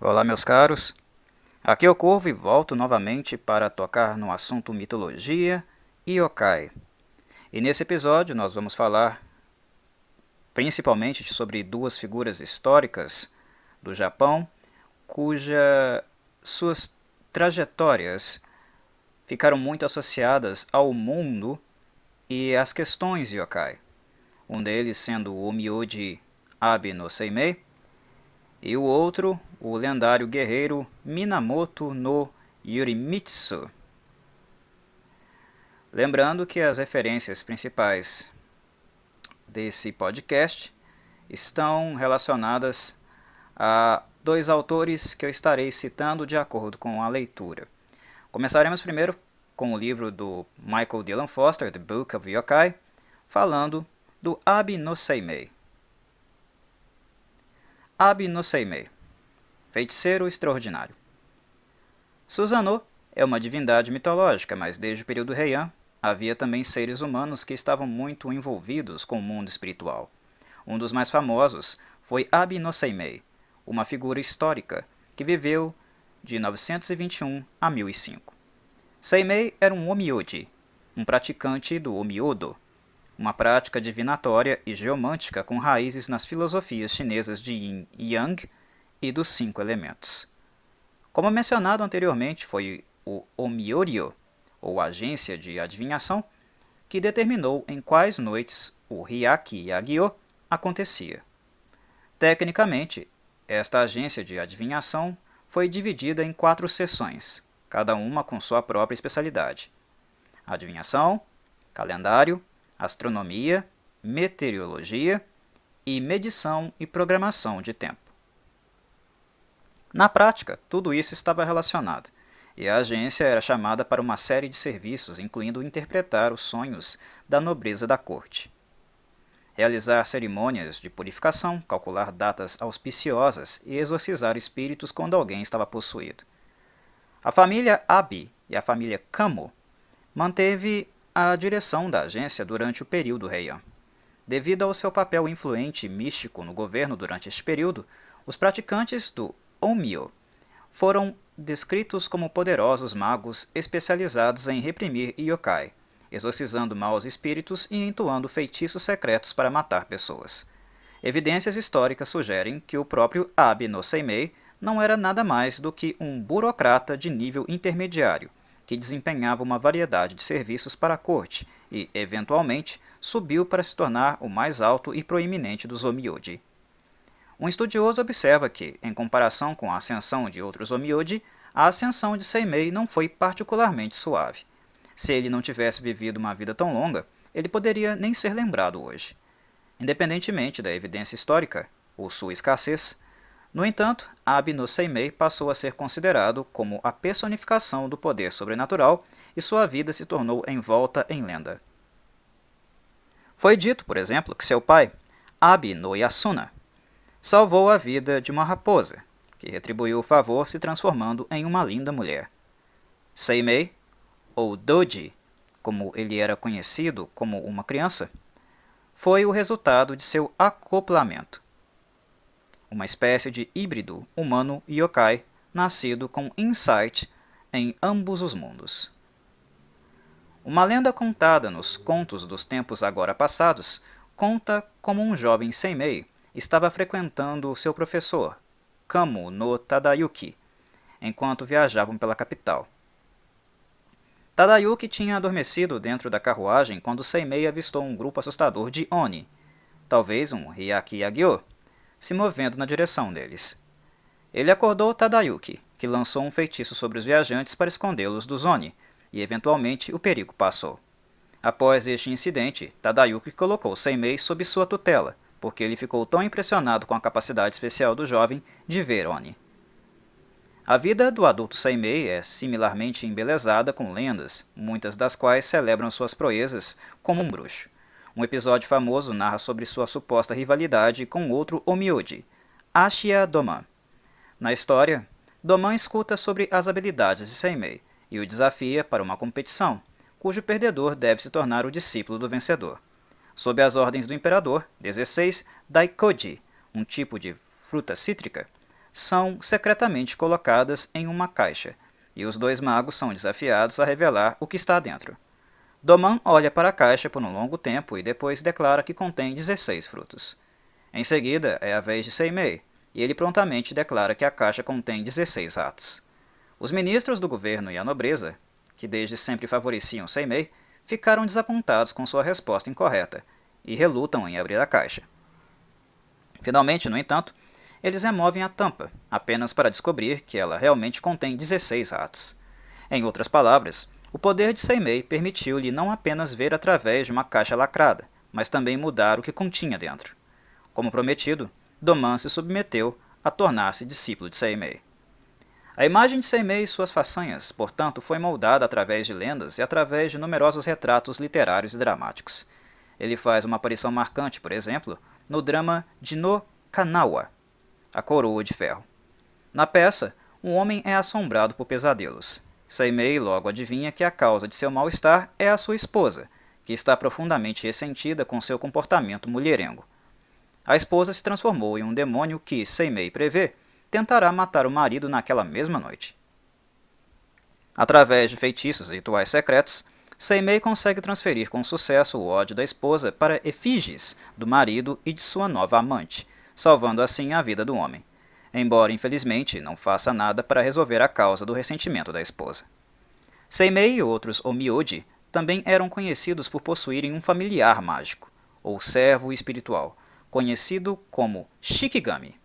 Olá, meus caros. Aqui é o Corvo e volto novamente para tocar no assunto mitologia e yokai. E nesse episódio nós vamos falar principalmente sobre duas figuras históricas do Japão, cuja suas trajetórias ficaram muito associadas ao mundo e às questões yokai. Um deles sendo o Omyoji Abe no Seimei, e o outro, o lendário guerreiro Minamoto no Yurimitsu. Lembrando que as referências principais desse podcast estão relacionadas a dois autores que eu estarei citando de acordo com a leitura. Começaremos primeiro com o livro do Michael Dylan Foster, The Book of Yokai, falando do Abi no Seimei. Abi no Seimei, feiticeiro extraordinário. Susanoo é uma divindade mitológica, mas desde o período Heian havia também seres humanos que estavam muito envolvidos com o mundo espiritual. Um dos mais famosos foi Abi no Seimei, uma figura histórica que viveu de 921 a 1005. Seimei era um Omyoji, um praticante do Omyodo, uma prática divinatória e geomântica com raízes nas filosofias chinesas de Yin e Yang e dos 5 elementos. Como mencionado anteriormente, foi o Omyoryo, ou agência de adivinhação, que determinou em quais noites o Hyakki Yagyo acontecia. Tecnicamente, esta agência de adivinhação foi dividida em 4 seções, cada uma com sua própria especialidade: adivinhação, calendário, astronomia, meteorologia e medição e programação de tempo. Na prática, tudo isso estava relacionado, e a agência era chamada para uma série de serviços, incluindo interpretar os sonhos da nobreza da corte, realizar cerimônias de purificação, calcular datas auspiciosas e exorcizar espíritos quando alguém estava possuído. A família Abi e a família Kamo manteve a direção da agência durante o período Heian. Devido ao seu papel influente e místico no governo durante este período, os praticantes do Onmyo foram descritos como poderosos magos especializados em reprimir yokai, exorcizando maus espíritos e entoando feitiços secretos para matar pessoas. Evidências históricas sugerem que o próprio Abe no Seimei não era nada mais do que um burocrata de nível intermediário, que desempenhava uma variedade de serviços para a corte e, eventualmente, subiu para se tornar o mais alto e proeminente dos Omyoji. Um estudioso observa que, em comparação com a ascensão de outros Omyoji, a ascensão de Seimei não foi particularmente suave. Se ele não tivesse vivido uma vida tão longa, ele poderia nem ser lembrado hoje. Independentemente da evidência histórica, ou sua escassez, no entanto, Abe no Seimei passou a ser considerado como a personificação do poder sobrenatural e sua vida se tornou envolta em lenda. Foi dito, por exemplo, que seu pai, Abe no Yasuna, salvou a vida de uma raposa, que retribuiu o favor se transformando em uma linda mulher. Seimei, ou Doji, como ele era conhecido como uma criança, foi o resultado de seu acoplamento. Uma espécie de híbrido humano e yokai, nascido com insight em ambos os mundos. Uma lenda contada nos contos dos tempos agora passados conta como um jovem Seimei estava frequentando seu professor, Kamo no Tadayuki, enquanto viajavam pela capital. Tadayuki tinha adormecido dentro da carruagem quando Seimei avistou um grupo assustador de Oni, talvez um Hyakki Yagyo, se movendo na direção deles. Ele acordou Tadayuki, que lançou um feitiço sobre os viajantes para escondê-los dos Oni, e eventualmente o perigo passou. Após este incidente, Tadayuki colocou Seimei sob sua tutela, porque ele ficou tão impressionado com a capacidade especial do jovem de ver Oni. A vida do adulto Seimei é similarmente embelezada com lendas, muitas das quais celebram suas proezas como um bruxo. Um episódio famoso narra sobre sua suposta rivalidade com outro Omyoji, Ashia Doman. Na história, Doman escuta sobre as habilidades de Seimei e o desafia para uma competição, cujo perdedor deve se tornar o discípulo do vencedor. Sob as ordens do imperador, 16 Daikoji, um tipo de fruta cítrica, são secretamente colocadas em uma caixa, e os dois magos são desafiados a revelar o que está dentro. Doman olha para a caixa por um longo tempo e depois declara que contém 16 frutos. Em seguida, é a vez de Seimei, e ele prontamente declara que a caixa contém 16 ratos. Os ministros do governo e a nobreza, que desde sempre favoreciam Seimei, ficaram desapontados com sua resposta incorreta e relutam em abrir a caixa. Finalmente, no entanto, eles removem a tampa, apenas para descobrir que ela realmente contém 16 ratos. Em outras palavras, o poder de Seimei permitiu-lhe não apenas ver através de uma caixa lacrada, mas também mudar o que continha dentro. Como prometido, Doman se submeteu a tornar-se discípulo de Seimei. A imagem de Seimei e suas façanhas, portanto, foi moldada através de lendas e através de numerosos retratos literários e dramáticos. Ele faz uma aparição marcante, por exemplo, no drama de No Kanawa, A Coroa de Ferro. Na peça, um homem é assombrado por pesadelos. Seimei logo adivinha que a causa de seu mal-estar é a sua esposa, que está profundamente ressentida com seu comportamento mulherengo. A esposa se transformou em um demônio que, Seimei prevê, tentará matar o marido naquela mesma noite. Através de feitiços e rituais secretos, Seimei consegue transferir com sucesso o ódio da esposa para efígies do marido e de sua nova amante, salvando assim a vida do homem, embora infelizmente não faça nada para resolver a causa do ressentimento da esposa. Seimei e outros Omyoji também eram conhecidos por possuírem um familiar mágico, ou servo espiritual, conhecido como Shikigami.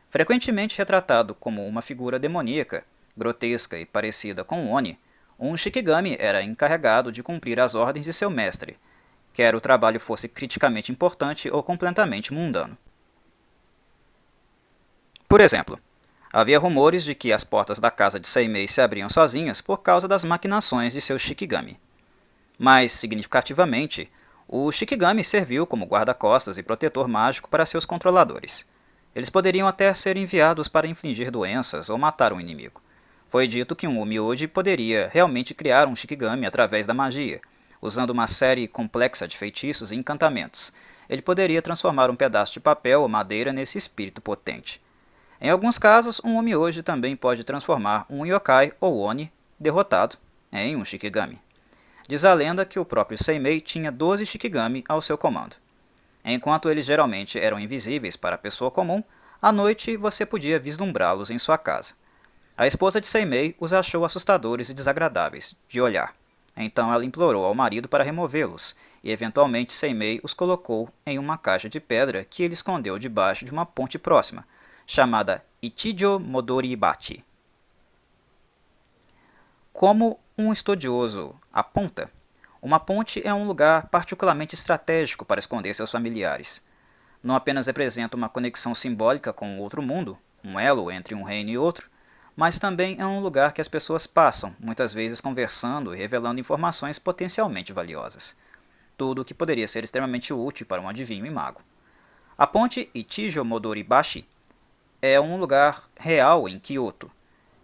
Frequentemente retratado como uma figura demoníaca, grotesca e parecida com um Oni, um Shikigami era encarregado de cumprir as ordens de seu mestre, quer o trabalho fosse criticamente importante ou completamente mundano. Por exemplo, havia rumores de que as portas da casa de Seimei se abriam sozinhas por causa das maquinações de seu Shikigami. Mais significativamente, o Shikigami serviu como guarda-costas e protetor mágico para seus controladores. Eles poderiam até ser enviados para infligir doenças ou matar um inimigo. Foi dito que um Omyoji poderia realmente criar um Shikigami através da magia. Usando uma série complexa de feitiços e encantamentos, ele poderia transformar um pedaço de papel ou madeira nesse espírito potente. Em alguns casos, um Omyoji também pode transformar um yokai ou Oni derrotado em um Shikigami. Diz a lenda que o próprio Seimei tinha 12 Shikigami ao seu comando. Enquanto eles geralmente eram invisíveis para a pessoa comum, à noite você podia vislumbrá-los em sua casa. A esposa de Seimei os achou assustadores e desagradáveis de olhar. Então ela implorou ao marido para removê-los, e eventualmente Seimei os colocou em uma caixa de pedra que ele escondeu debaixo de uma ponte próxima, chamada Ichijo Modoribachi. Como um estudioso aponta, uma ponte é um lugar particularmente estratégico para esconder seus familiares. Não apenas representa uma conexão simbólica com o outro mundo, um elo entre um reino e outro, mas também é um lugar que as pessoas passam, muitas vezes conversando e revelando informações potencialmente valiosas. Tudo o que poderia ser extremamente útil para um adivinho e mago. A ponte Ichijo Modoribachi é um lugar real em Kyoto,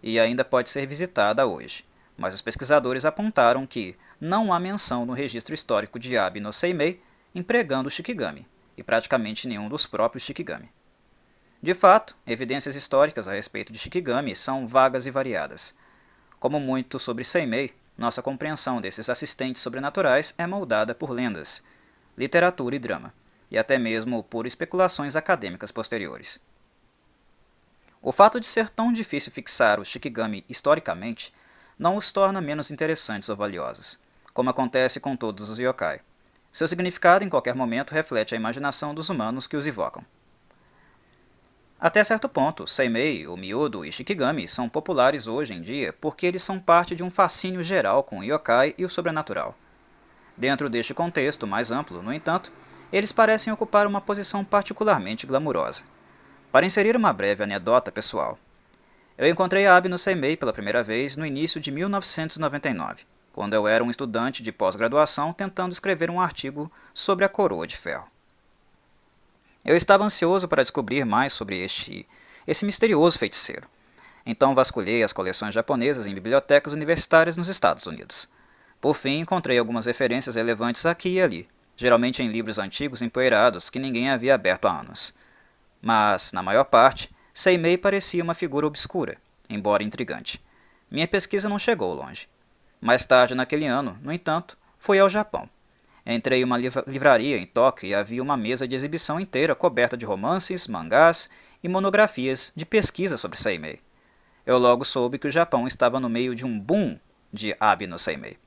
e ainda pode ser visitada hoje, mas os pesquisadores apontaram que não há menção no registro histórico de Abe no Seimei empregando o Shikigami, e praticamente nenhum dos próprios Shikigami. De fato, evidências históricas a respeito de Shikigami são vagas e variadas. Como muito sobre Seimei, nossa compreensão desses assistentes sobrenaturais é moldada por lendas, literatura e drama, e até mesmo por especulações acadêmicas posteriores. O fato de ser tão difícil fixar o Shikigami historicamente não os torna menos interessantes ou valiosos, como acontece com todos os yokai. Seu significado em qualquer momento reflete a imaginação dos humanos que os invocam. Até certo ponto, Seimei, o Myodo e Shikigami são populares hoje em dia porque eles são parte de um fascínio geral com o yokai e o sobrenatural. Dentro deste contexto mais amplo, no entanto, eles parecem ocupar uma posição particularmente glamurosa. Para inserir uma breve anedota pessoal, eu encontrei Abe no Seimei pela primeira vez no início de 1999, quando eu era um estudante de pós-graduação tentando escrever um artigo sobre a Coroa de Ferro. Eu estava ansioso para descobrir mais sobre esse misterioso feiticeiro. Então vasculhei as coleções japonesas em bibliotecas universitárias nos Estados Unidos. Por fim, encontrei algumas referências relevantes aqui e ali, geralmente em livros antigos empoeirados que ninguém havia aberto há anos. Mas, na maior parte, Seimei parecia uma figura obscura, embora intrigante. Minha pesquisa não chegou longe. Mais tarde naquele ano, no entanto, fui ao Japão. Entrei em uma livraria em Tóquio e havia uma mesa de exibição inteira coberta de romances, mangás e monografias de pesquisa sobre Seimei. Eu logo soube que o Japão estava no meio de um boom de Abe no Seimei.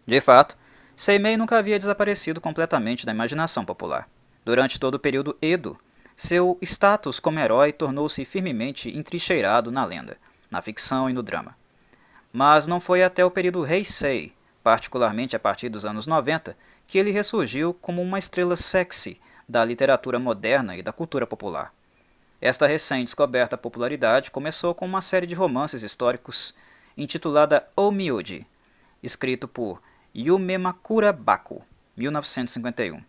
De fato, Seimei nunca havia desaparecido completamente da imaginação popular. Durante todo o período Edo, seu status como herói tornou-se firmemente entrincheirado na lenda, na ficção e no drama. Mas não foi até o período Heisei, particularmente a partir dos anos 90, que ele ressurgiu como uma estrela sexy da literatura moderna e da cultura popular. Esta recém-descoberta popularidade começou com uma série de romances históricos intitulada Omyoji, escrito por Yumemakura Baku, 1951,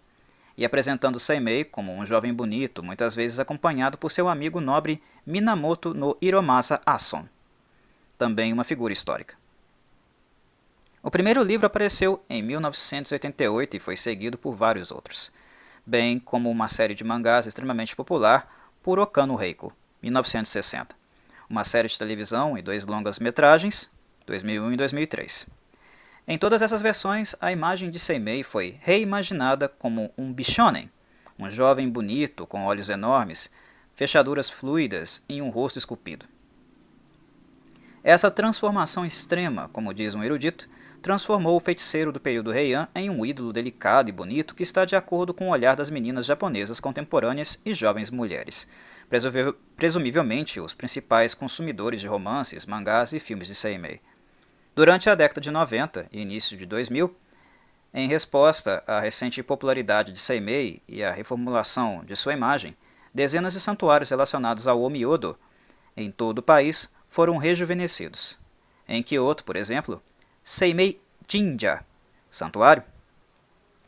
e apresentando Seimei como um jovem bonito, muitas vezes acompanhado por seu amigo nobre Minamoto no Hiromasa Ason, também uma figura histórica. O primeiro livro apareceu em 1988 e foi seguido por vários outros, bem como uma série de mangás extremamente popular por Okano Reiko, 1960, uma série de televisão e 2 longas-metragens, 2001 e 2003. Em todas essas versões, a imagem de Seimei foi reimaginada como um bishonen, um jovem bonito com olhos enormes, fechaduras fluidas e um rosto esculpido. Essa transformação extrema, como diz um erudito, transformou o feiticeiro do período Heian em um ídolo delicado e bonito que está de acordo com o olhar das meninas japonesas contemporâneas e jovens mulheres, presumivelmente os principais consumidores de romances, mangás e filmes de Seimei. Durante a década de 90 e início de 2000, em resposta à recente popularidade de Seimei e à reformulação de sua imagem, dezenas de santuários relacionados ao Omyodo em todo o país foram rejuvenescidos. Em Kyoto, por exemplo, Seimei Jinja, santuário,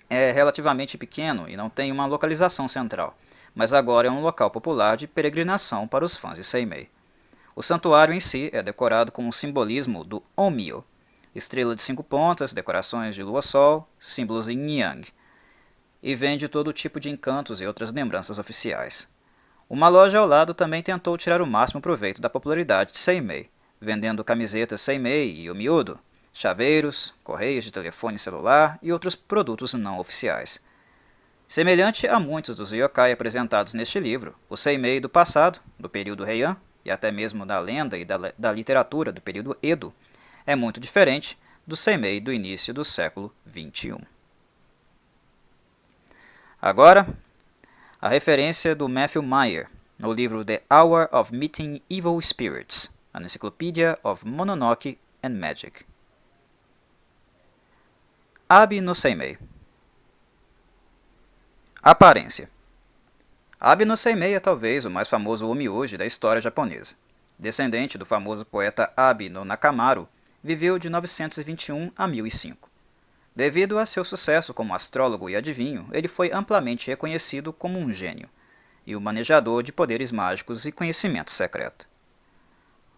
é relativamente pequeno e não tem uma localização central, mas agora é um local popular de peregrinação para os fãs de Seimei. O santuário em si é decorado com o simbolismo do Onmyo, estrela de 5 pontas, decorações de lua-sol, símbolos em yang, e vende todo tipo de encantos e outras lembranças oficiais. Uma loja ao lado também tentou tirar o máximo proveito da popularidade de Seimei, vendendo camisetas Seimei e Omyodo, chaveiros, correios de telefone celular e outros produtos não oficiais. Semelhante a muitos dos yokai apresentados neste livro, o Seimei do passado, do período Heian, e até mesmo da lenda e da literatura do período Edo, é muito diferente do Seimei do início do século XXI. Agora, a referência do Matthew Meyer, no livro The Hour of Meeting Evil Spirits, an Encyclopedia of Mononoke and Magic. Abe no Seimei. Aparência. Abe no Seimei é talvez o mais famoso Omyoji da história japonesa. Descendente do famoso poeta Abe no Nakamaru, viveu de 921 a 1005. Devido a seu sucesso como astrólogo e adivinho, ele foi amplamente reconhecido como um gênio e o manejador de poderes mágicos e conhecimento secreto.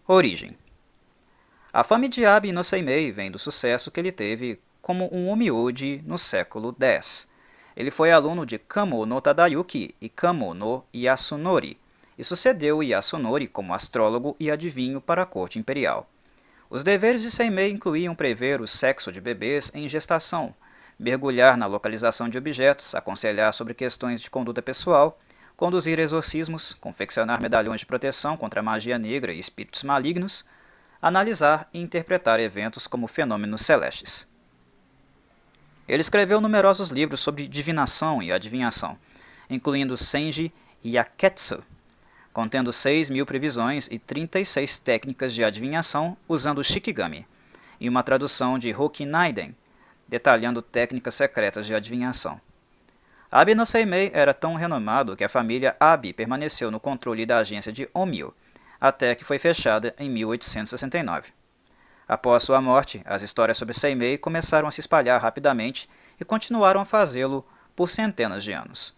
Origem. A fama de Abe no Seimei vem do sucesso que ele teve como um Omyoji no século X. Ele foi aluno de Kamo no Tadayuki e Kamo no Yasunori, e sucedeu Yasunori como astrólogo e adivinho para a corte imperial. Os deveres de Seimei incluíam prever o sexo de bebês em gestação, mergulhar na localização de objetos, aconselhar sobre questões de conduta pessoal, conduzir exorcismos, confeccionar medalhões de proteção contra a magia negra e espíritos malignos, analisar e interpretar eventos como fenômenos celestes. Ele escreveu numerosos livros sobre divinação e adivinhação, incluindo Senji Yaketsu, contendo 6.000 previsões e 36 técnicas de adivinhação usando o Shikigami, e uma tradução de Hokinaiden, detalhando técnicas secretas de adivinhação. Abe no Seimei era tão renomado que a família Abe permaneceu no controle da agência de Onmyo, até que foi fechada em 1869. Após sua morte, as histórias sobre Seimei começaram a se espalhar rapidamente e continuaram a fazê-lo por centenas de anos.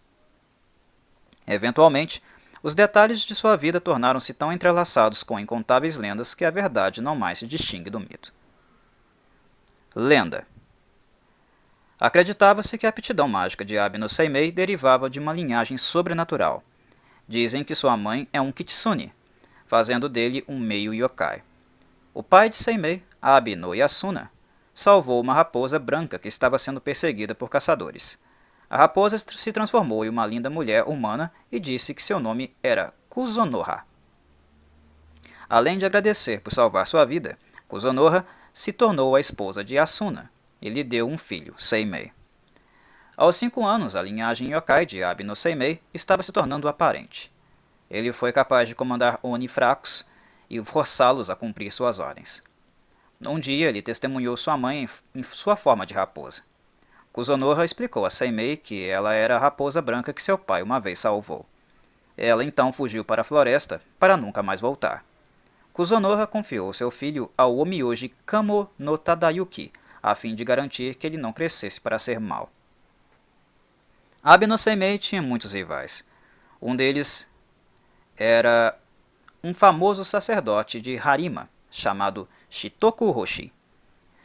Eventualmente, os detalhes de sua vida tornaram-se tão entrelaçados com incontáveis lendas que a verdade não mais se distingue do mito. Lenda. Acreditava-se que a aptidão mágica de Abe no Seimei derivava de uma linhagem sobrenatural. Dizem que sua mãe é um kitsune, fazendo dele um meio yokai. O pai de Seimei, Abi no Yasuna, salvou uma raposa branca que estava sendo perseguida por caçadores. A raposa se transformou em uma linda mulher humana e disse que seu nome era Kuzonoha. Além de agradecer por salvar sua vida, Kuzonoha se tornou a esposa de Asuna e lhe deu um filho, Seimei. Aos 5 anos, a linhagem yokai de Abi no Seimei estava se tornando aparente. Ele foi capaz de comandar Oni fracos e forçá-los a cumprir suas ordens. Um dia, ele testemunhou sua mãe em sua forma de raposa. Kuzonoha explicou a Seimei que ela era a raposa branca que seu pai uma vez salvou. Ela então fugiu para a floresta para nunca mais voltar. Kuzonoha confiou seu filho ao Omyoji Kamo no Tadayuki, a fim de garantir que ele não crescesse para ser mau. Abi no Seimei tinha muitos rivais. Um deles era um famoso sacerdote de Harima, chamado Shitoku Hoshi.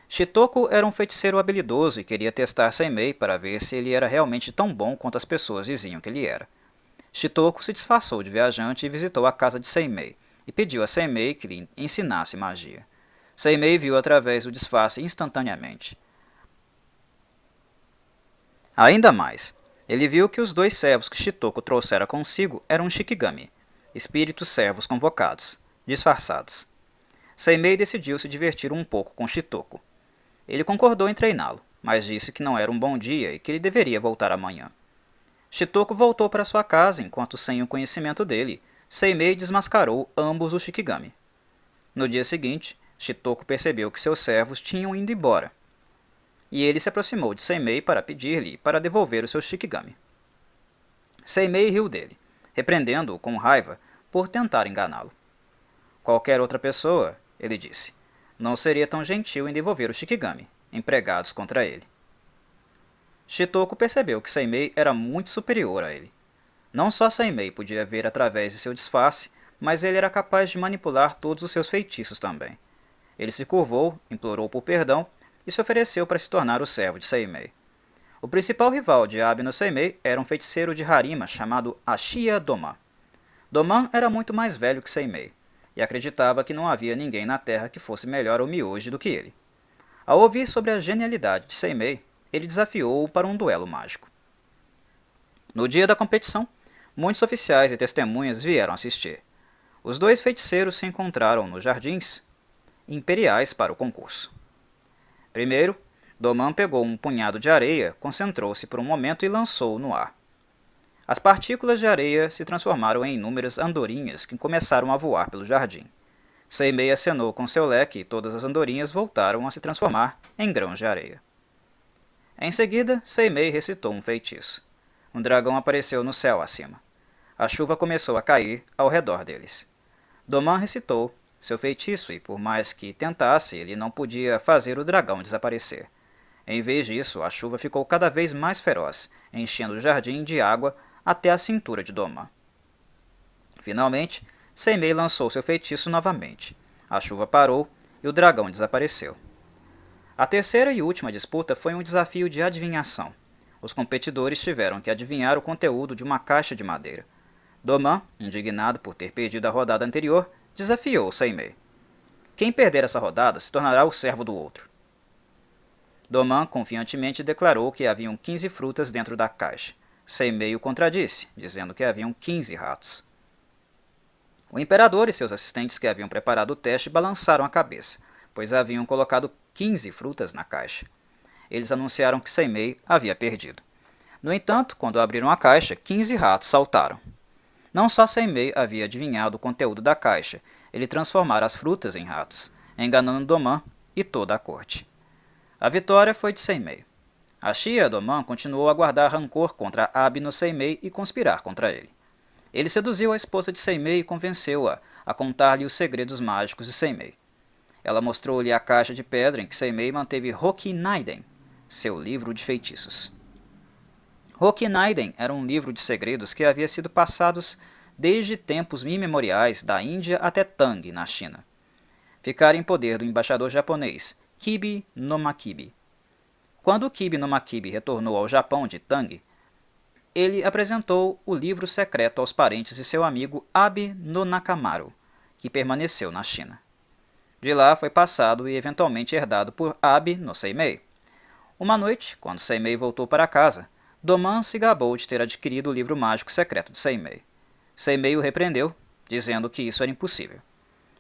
Shitoku era um feiticeiro habilidoso e queria testar Seimei para ver se ele era realmente tão bom quanto as pessoas diziam que ele era. Shitoku se disfarçou de viajante e visitou a casa de Seimei, e pediu a Seimei que lhe ensinasse magia. Seimei viu através do disfarce instantaneamente. Ainda mais, ele viu que os 2 servos que Shitoku trouxera consigo eram Shikigami, espíritos servos convocados, disfarçados. Seimei decidiu se divertir um pouco com Shitoku. Ele concordou em treiná-lo, mas disse que não era um bom dia e que ele deveria voltar amanhã. Shitoku voltou para sua casa enquanto, sem o conhecimento dele, Seimei desmascarou ambos os Shikigami. No dia seguinte, Shitoku percebeu que seus servos tinham ido embora, e ele se aproximou de Seimei para pedir-lhe para devolver os seus Shikigami. Seimei riu dele, repreendendo-o com raiva por tentar enganá-lo. Qualquer outra pessoa, ele disse, não seria tão gentil em devolver os Shikigami, empregados contra ele. Shitoku percebeu que Seimei era muito superior a ele. Não só Seimei podia ver através de seu disfarce, mas ele era capaz de manipular todos os seus feitiços também. Ele se curvou, implorou por perdão e se ofereceu para se tornar o servo de Seimei. O principal rival de Abi no Seimei era um feiticeiro de Harima chamado Ashiya Doman. Doman era muito mais velho que Seimei, e acreditava que não havia ninguém na Terra que fosse melhor Omyoji do que ele. Ao ouvir sobre a genialidade de Seimei, ele desafiou-o para um duelo mágico. No dia da competição, muitos oficiais e testemunhas vieram assistir. Os 2 feiticeiros se encontraram nos jardins imperiais para o concurso. Primeiro, Doman pegou um punhado de areia, concentrou-se por um momento e lançou-o no ar. As partículas de areia se transformaram em inúmeras andorinhas que começaram a voar pelo jardim. Seimei acenou com seu leque e todas as andorinhas voltaram a se transformar em grãos de areia. Em seguida, Seimei recitou um feitiço. Um dragão apareceu no céu acima. A chuva começou a cair ao redor deles. Doman recitou seu feitiço e, por mais que tentasse, ele não podia fazer o dragão desaparecer. Em vez disso, a chuva ficou cada vez mais feroz, enchendo o jardim de água até a cintura de Doman. Finalmente, Seimei lançou seu feitiço novamente. A chuva parou e o dragão desapareceu. A terceira e última disputa foi um desafio de adivinhação. Os competidores tiveram que adivinhar o conteúdo de uma caixa de madeira. Doman, indignado por ter perdido a rodada anterior, desafiou Seimei. Quem perder essa rodada se tornará o servo do outro. Doman confiantemente declarou que haviam 15 frutas dentro da caixa. Seimei o contradisse, dizendo que haviam 15 ratos. O imperador e seus assistentes que haviam preparado o teste balançaram a cabeça, pois haviam colocado 15 frutas na caixa. Eles anunciaram que Seimei havia perdido. No entanto, quando abriram a caixa, 15 ratos saltaram. Não só Seimei havia adivinhado o conteúdo da caixa, ele transformara as frutas em ratos, enganando Doman e toda a corte. A vitória foi de Seimei. Ashiya Doman continuou a guardar rancor contra Abi no Seimei e conspirar contra ele. Ele seduziu a esposa de Seimei e convenceu-a a contar-lhe os segredos mágicos de Seimei. Ela mostrou-lhe a caixa de pedra em que Seimei manteve Hokinaiden, seu livro de feitiços. Hokinaiden era um livro de segredos que havia sido passados desde tempos imemoriais da Índia até Tang, na China. Ficara em poder do embaixador japonês, Kibi no Makibi. Quando Kibi no Makibi retornou ao Japão de Tang, ele apresentou o livro secreto aos parentes de seu amigo Abe no Nakamaru, que permaneceu na China. De lá foi passado e eventualmente herdado por Abe no Seimei. Uma noite, quando Seimei voltou para casa, Doman se gabou de ter adquirido o livro mágico secreto de Seimei. Seimei o repreendeu, dizendo que isso era impossível.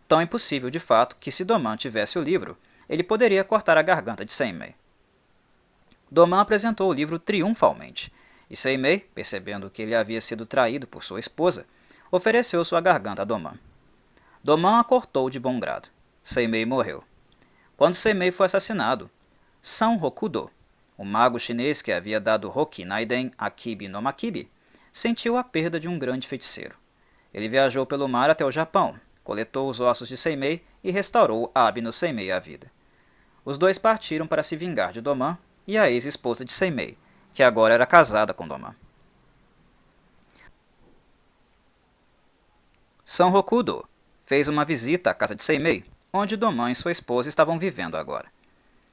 Tão impossível de fato que se Doman tivesse o livro, ele poderia cortar a garganta de Seimei. Doman apresentou o livro triunfalmente, e Seimei, percebendo que ele havia sido traído por sua esposa, ofereceu sua garganta a Doman. Doman a cortou de bom grado. Seimei morreu. Quando Seimei foi assassinado, San Hokudo, o mago chinês que havia dado Hoki Naiden Akibi no Makibi, sentiu a perda de um grande feiticeiro. Ele viajou pelo mar até o Japão, coletou os ossos de Seimei e restaurou Abe no Seimei à vida. Os dois partiram para se vingar de Doman e a ex-esposa de Seimei, que agora era casada com Doman. San Hokudo fez uma visita à casa de Seimei, onde Doman e sua esposa estavam vivendo agora.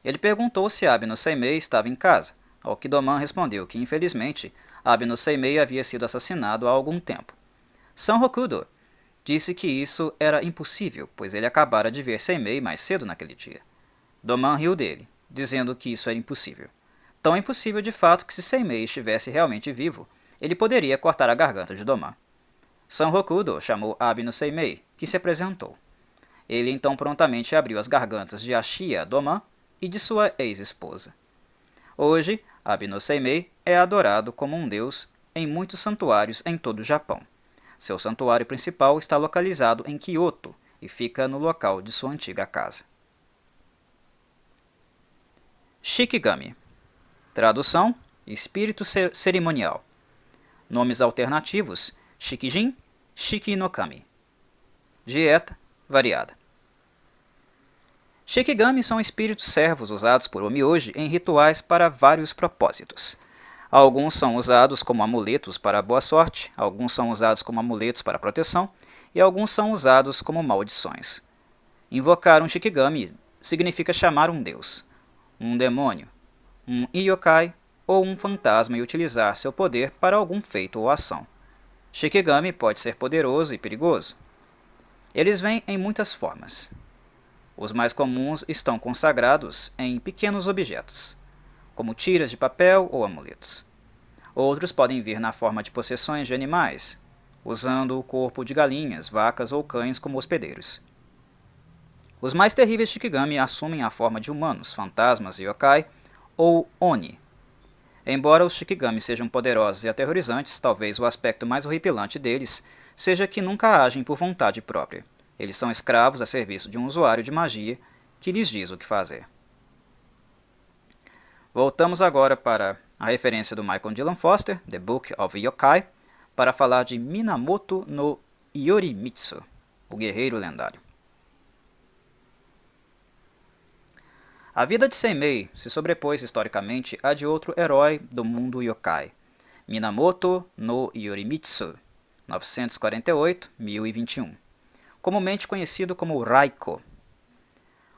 Ele perguntou se Abe no Seimei estava em casa, ao que Doman respondeu que, infelizmente, Abe no Seimei havia sido assassinado há algum tempo. San Hokudo disse que isso era impossível, pois ele acabara de ver Seimei mais cedo naquele dia. Doman riu dele, dizendo que isso era impossível. Tão impossível de fato que se Seimei estivesse realmente vivo, ele poderia cortar a garganta de Doman. San Hokudo chamou Abe no Seimei, que se apresentou. Ele então prontamente abriu as gargantas de Ashia Doman e de sua ex-esposa. Hoje, Abe no Seimei é adorado como um deus em muitos santuários em todo o Japão. Seu santuário principal está localizado em Kyoto e fica no local de sua antiga casa. Shikigami. Tradução: espírito cerimonial. Nomes alternativos: Shikijin, Shikinokami. Dieta variada. Shikigami são espíritos servos usados por Onmyoji em rituais para vários propósitos. Alguns são usados como amuletos para a boa sorte, alguns são usados como amuletos para proteção e alguns são usados como maldições. Invocar um Shikigami significa chamar um deus, um demônio, um yokai ou um fantasma e utilizar seu poder para algum feito ou ação. Shikigami pode ser poderoso e perigoso. Eles vêm em muitas formas. Os mais comuns estão consagrados em pequenos objetos, como tiras de papel ou amuletos. Outros podem vir na forma de possessões de animais, usando o corpo de galinhas, vacas ou cães como hospedeiros. Os mais terríveis Shikigami assumem a forma de humanos, fantasmas, yokai ou oni. Embora os Shikigami sejam poderosos e aterrorizantes, talvez o aspecto mais horripilante deles seja que nunca agem por vontade própria. Eles são escravos a serviço de um usuário de magia que lhes diz o que fazer. Voltamos agora para a referência do Michael Dylan Foster, The Book of Yokai, para falar de Minamoto no Yorimitsu, o guerreiro lendário. A vida de Seimei se sobrepôs historicamente à de outro herói do mundo yokai, Minamoto no Yorimitsu, 948-1021. Comumente conhecido como Raiko.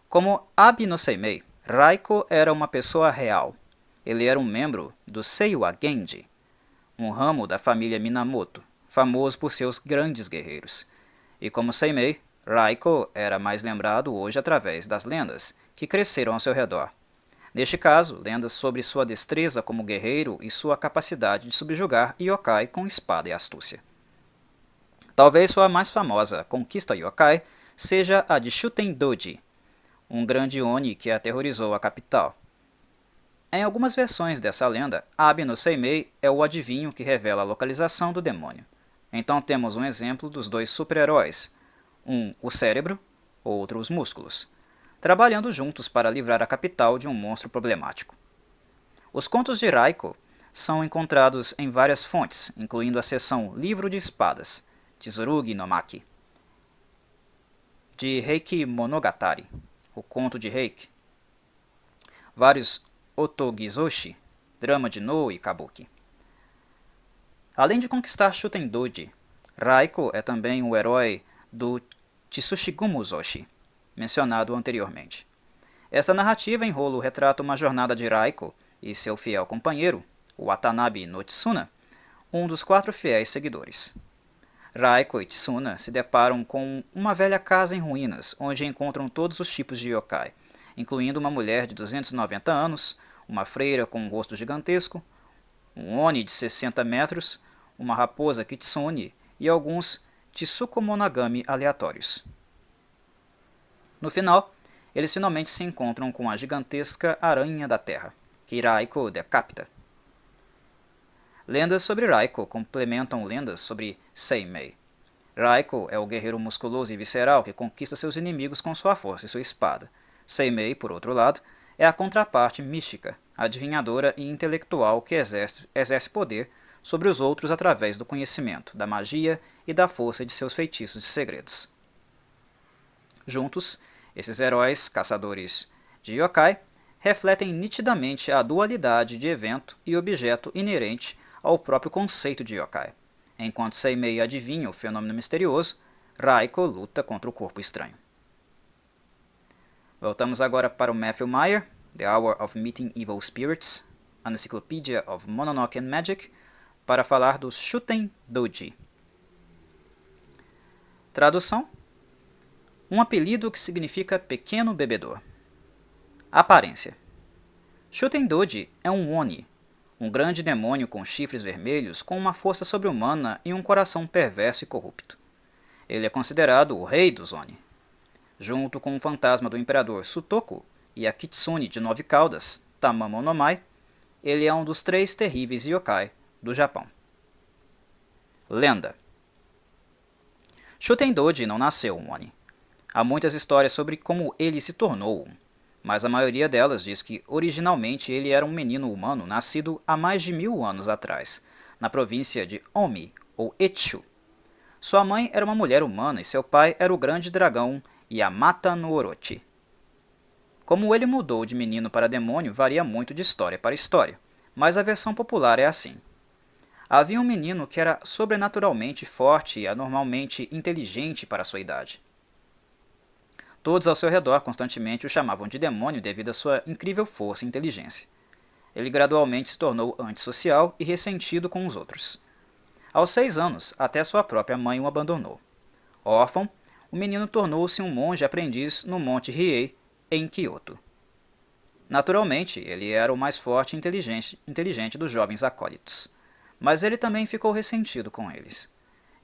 Como Abe no Seimei, Raiko era uma pessoa real. Ele era um membro do Seiwa Genji, um ramo da família Minamoto, famoso por seus grandes guerreiros. E como Seimei, Raiko era mais lembrado hoje através das lendas que cresceram ao seu redor. Neste caso, lendas sobre sua destreza como guerreiro e sua capacidade de subjugar yokai com espada e astúcia. Talvez sua mais famosa conquista yokai seja a de Shutendoji, um grande Oni que aterrorizou a capital. Em algumas versões dessa lenda, Abe no Seimei é o adivinho que revela a localização do demônio. Então temos um exemplo dos dois super-heróis, um o cérebro, outro os músculos, trabalhando juntos para livrar a capital de um monstro problemático. Os contos de Raiko são encontrados em várias fontes, incluindo a seção Livro de Espadas, Tsurugi no Maki, de Heiki Monogatari, o conto de Heiki, vários Otogizoshi, drama de No e Kabuki. Além de conquistar Shutendoji, Raiko é também o herói do Tsushigumozoshi, mencionado anteriormente. Esta narrativa em rolo retrata uma jornada de Raiko e seu fiel companheiro, o Watanabe no Tsuna, um dos 4 fiéis seguidores. Raiko e Tsuna se deparam com uma velha casa em ruínas, onde encontram todos os tipos de yokai, incluindo uma mulher de 290 anos, uma freira com um rosto gigantesco, um Oni de 60 metros, uma raposa kitsune e alguns Tsukumonagami aleatórios. No final, eles finalmente se encontram com a gigantesca aranha da terra, que Raiko decapita. Lendas sobre Raiko complementam lendas sobre Seimei. Raiko é o guerreiro musculoso e visceral que conquista seus inimigos com sua força e sua espada. Seimei, por outro lado, é a contraparte mística, adivinhadora e intelectual que exerce poder sobre os outros através do conhecimento, da magia e da força de seus feitiços e segredos. Juntos, esses heróis, caçadores de yokai, refletem nitidamente a dualidade de evento e objeto inerente ao próprio conceito de yokai. Enquanto Seimei adivinha o fenômeno misterioso, Raiko luta contra o corpo estranho. Voltamos agora para o Matthew Meyer, The Hour of Meeting Evil Spirits, An Encyclopedia of Mononoke and Magic, para falar do Shuten Doji. Tradução: um apelido que significa pequeno bebedor. Aparência: Shuten Doji é um Oni, um grande demônio com chifres vermelhos com uma força sobre-humana e um coração perverso e corrupto. Ele é considerado o rei dos Oni. Junto com o fantasma do imperador Sutoku e a kitsune de 9 caudas, Tamamonomai, ele é um dos 3 terríveis yokai do Japão. Lenda: Shuten Doji não nasceu um Oni. Há muitas histórias sobre como ele se tornou um, mas a maioria delas diz que originalmente ele era um menino humano nascido há mais de 1000 anos atrás, na província de Omi, ou Etsu. Sua mãe era uma mulher humana e seu pai era o grande dragão Yamata no Orochi. Como ele mudou de menino para demônio varia muito de história para história, mas a versão popular é assim. Havia um menino que era sobrenaturalmente forte e anormalmente inteligente para sua idade. Todos ao seu redor constantemente o chamavam de demônio devido à sua incrível força e inteligência. Ele gradualmente se tornou antissocial e ressentido com os outros. Aos 6 anos, até sua própria mãe o abandonou. Órfão, o menino tornou-se um monge aprendiz no Monte Hiei, em Kyoto. Naturalmente, ele era o mais forte e inteligente dos jovens acólitos. Mas ele também ficou ressentido com eles.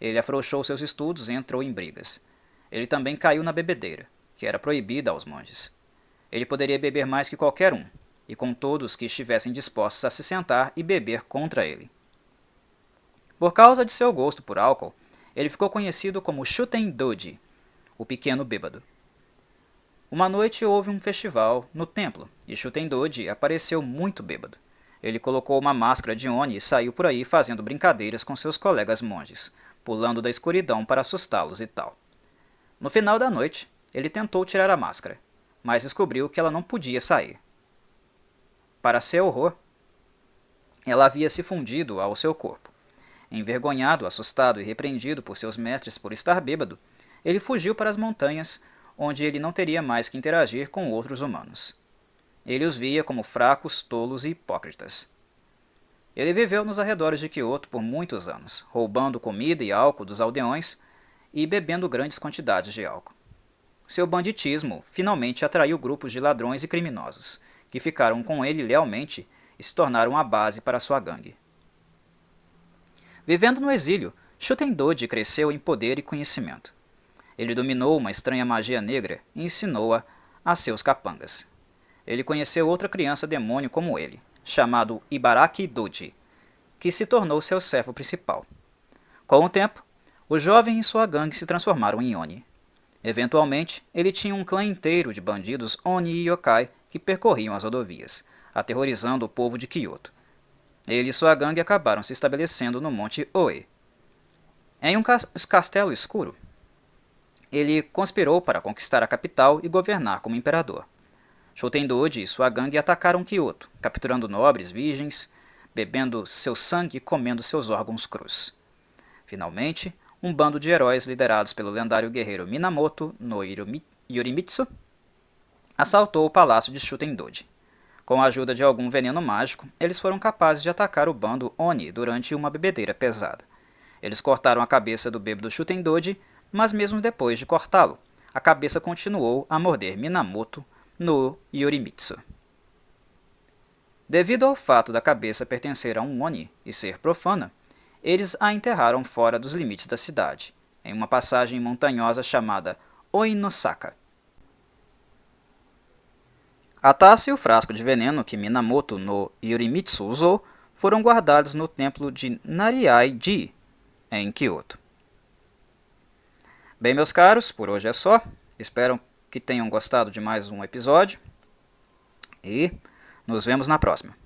Ele afrouxou seus estudos e entrou em brigas. Ele também caiu na bebedeira, que era proibida aos monges. Ele poderia beber mais que qualquer um, e com todos que estivessem dispostos a se sentar e beber contra ele. Por causa de seu gosto por álcool, ele ficou conhecido como Shuten Doji, o pequeno bêbado. Uma noite houve um festival no templo, e Shuten Doji apareceu muito bêbado. Ele colocou uma máscara de Oni e saiu por aí fazendo brincadeiras com seus colegas monges, pulando da escuridão para assustá-los e tal. No final da noite, ele tentou tirar a máscara, mas descobriu que ela não podia sair. Para seu horror, ela havia se fundido ao seu corpo. Envergonhado, assustado e repreendido por seus mestres por estar bêbado, ele fugiu para as montanhas, onde ele não teria mais que interagir com outros humanos. Ele os via como fracos, tolos e hipócritas. Ele viveu nos arredores de Kyoto por muitos anos, roubando comida e álcool dos aldeões e bebendo grandes quantidades de álcool. Seu banditismo finalmente atraiu grupos de ladrões e criminosos, que ficaram com ele lealmente e se tornaram a base para sua gangue. Vivendo no exílio, Shuten Doji cresceu em poder e conhecimento. Ele dominou uma estranha magia negra e ensinou-a a seus capangas. Ele conheceu outra criança demônio como ele, chamado Ibaraki Doji, que se tornou seu servo principal. Com o tempo, o jovem e sua gangue se transformaram em Oni. Eventualmente, ele tinha um clã inteiro de bandidos Oni e Yokai que percorriam as rodovias, aterrorizando o povo de Kyoto. Ele e sua gangue acabaram se estabelecendo no Monte Oe. Em um castelo escuro, ele conspirou para conquistar a capital e governar como imperador. Shuten Doji e sua gangue atacaram Kyoto, capturando nobres virgens, bebendo seu sangue e comendo seus órgãos crus. Finalmente, um bando de heróis liderados pelo lendário guerreiro Minamoto no Yorimitsu assaltou o palácio de Shuten Doji. Com a ajuda de algum veneno mágico, eles foram capazes de atacar o bando Oni durante uma bebedeira pesada. Eles cortaram a cabeça do bêbado Shutendoji, mas mesmo depois de cortá-lo, a cabeça continuou a morder Minamoto no Yorimitsu. Devido ao fato da cabeça pertencer a um Oni e ser profana, eles a enterraram fora dos limites da cidade, em uma passagem montanhosa chamada Oinosaka. A taça e o frasco de veneno que Minamoto no Yorimitsu usou foram guardados no templo de Nariai-ji, em Kyoto. Bem, meus caros, por hoje é só. Espero que tenham gostado de mais um episódio e nos vemos na próxima.